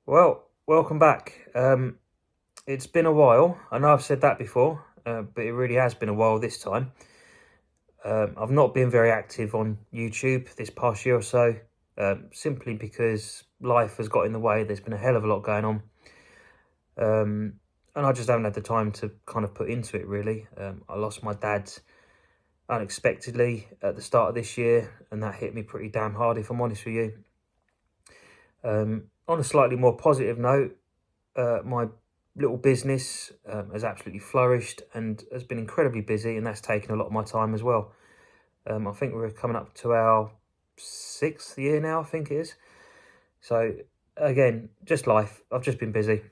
Well, welcome back. It's been a while. I know I've said that before, but it really has been a while this time. I've not been very active on YouTube this past year or so, simply because life has got in the way. There's been a hell of a lot going on. And I just haven't had the time to kind of put into it, really. I lost my dad unexpectedly at the start of this year, and that hit me pretty damn hard, if I'm honest with you. On a slightly more positive note, my little business has absolutely flourished and has been incredibly busy, and that's taken a lot of my time as well. I think we're coming up to our 6th year now, I think it is. So again, just life. I've just been busy.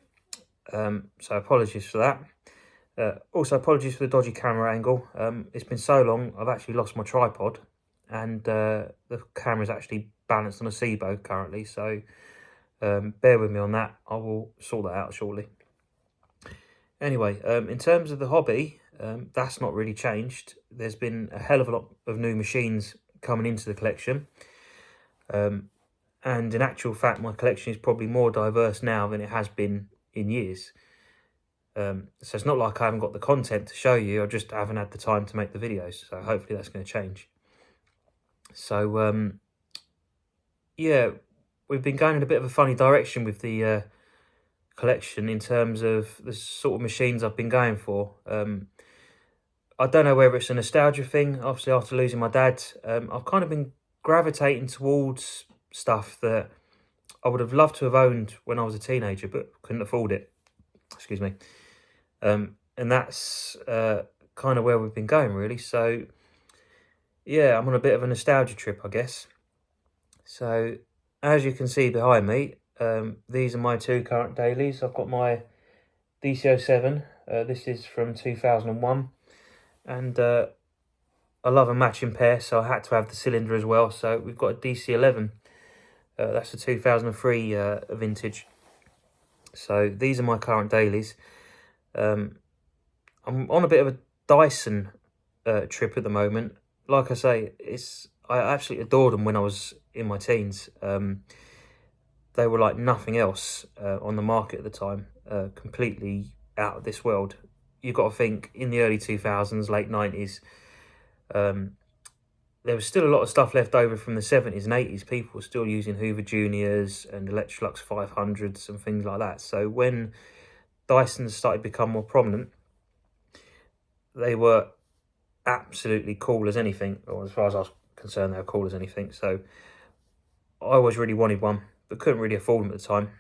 So apologies for that. Also, apologies for the dodgy camera angle. It's been so long, I've actually lost my tripod, and the camera's actually balanced on a SIBO currently, so bear with me on that. I will sort that out shortly. Anyway, in terms of the hobby, that's not really changed. There's been a hell of a lot of new machines coming into the collection. And in actual fact, my collection is probably more diverse now than it has been in years. So it's not like I haven't got the content to show you, I just haven't had the time to make the videos. So hopefully that's going to change. So, yeah, we've been going in a bit of a funny direction with the collection in terms of the sort of machines I've been going for. I don't know whether it's a nostalgia thing. Obviously, after losing my dad, I've kind of been gravitating towards stuff that I would have loved to have owned when I was a teenager, but couldn't afford it. Excuse me. And that's kind of where we've been going, really. So, yeah, I'm on a bit of a nostalgia trip, I guess. So, as you can see behind me, these are my two current dailies. I've got my DC07. This is from 2001. And I love a matching pair, so I had to have the cylinder as well. So we've got a DC11. That's a 2003 vintage. So these are my current dailies. I'm on a bit of a Dyson trip at the moment. Like I say, I absolutely adored them when I was in my teens. They were like nothing else on the market at the time. Completely out of this world. You've got to think, in the early 2000s, late 90s, there was still a lot of stuff left over from the 70s and 80s. People were still using Hoover Juniors and Electrolux 500s and things like that. So when Dysons started to become more prominent, they were absolutely cool as anything. Or as far as I was concerned, they were cool as anything. So I always really wanted one, but couldn't really afford them at the time.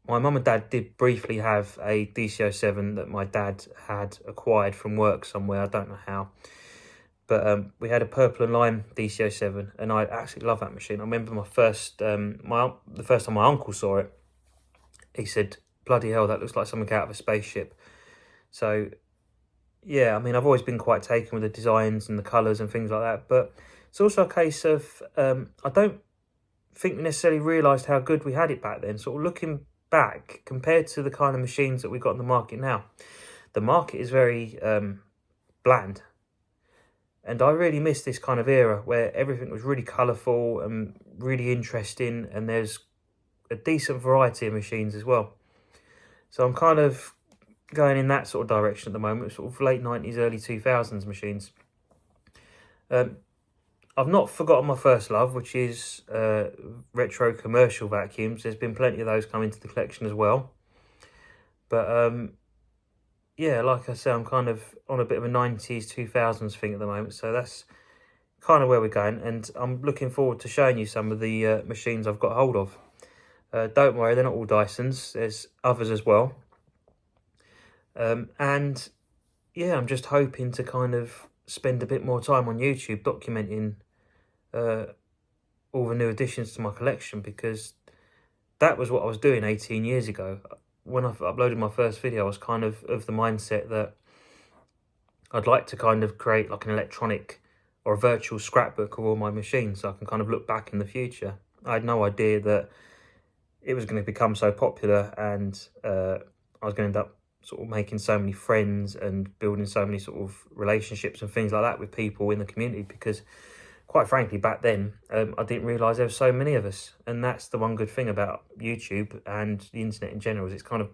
My mum and dad did briefly have a DC07 that my dad had acquired from work somewhere. I don't know how. But we had a purple and lime DC07, and I absolutely love that machine. I remember the first time my uncle saw it, he said, "Bloody hell, that looks like something out of a spaceship." So, yeah, I mean, I've always been quite taken with the designs and the colours and things like that. But it's also a case of I don't think we necessarily realised how good we had it back then. Sort of looking back, compared to the kind of machines that we've got in the market now, the market is very bland. And I really miss this kind of era where everything was really colourful and really interesting, and there's a decent variety of machines as well. So I'm kind of going in that sort of direction at the moment, sort of late 90s, early 2000s machines. I've not forgotten my first love, which is retro commercial vacuums. There's been plenty of those come into the collection as well. But yeah, like I said, I'm kind of on a bit of a 90s, 2000s thing at the moment. So that's kind of where we're going. And I'm looking forward to showing you some of the machines I've got hold of. Don't worry, they're not all Dysons. There's others as well. And yeah, I'm just hoping to kind of spend a bit more time on YouTube documenting all the new additions to my collection, because that was what I was doing 18 years ago. When I uploaded my first video, I was kind of the mindset that I'd like to kind of create like an electronic or a virtual scrapbook of all my machines, so I can kind of look back in the future. I had no idea that it was going to become so popular, and I was going to end up sort of making so many friends and building so many sort of relationships and things like that with people in the community, because quite frankly, back then, I didn't realise there were so many of us. And that's the one good thing about YouTube and the internet in general, is it's kind of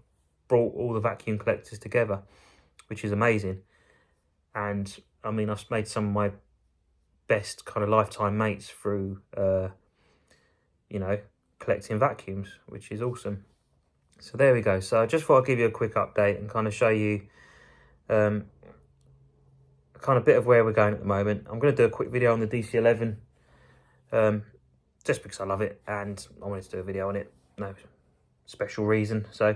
brought all the vacuum collectors together, which is amazing. And I mean, I've made some of my best kind of lifetime mates through, you know, collecting vacuums, which is awesome. So there we go. So I just thought I'd give you a quick update and kind of show you kind of bit of where we're going at the moment. I'm going to do a quick video on the DC11 just because I love it and I wanted to do a video on it. No special reason. So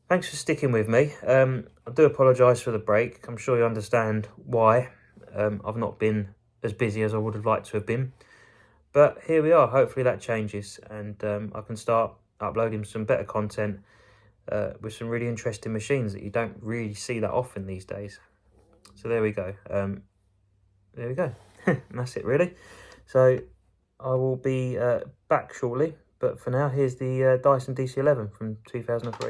thanks for sticking with me. I do apologise for the break. I'm sure you understand why. I've not been as busy as I would have liked to have been. But here we are. Hopefully that changes and I can start uploading some better content with some really interesting machines that you don't really see that often these days. So there we go. There we go. And that's it really. So I will be back shortly. But for now, here's the Dyson DC11 from 2003.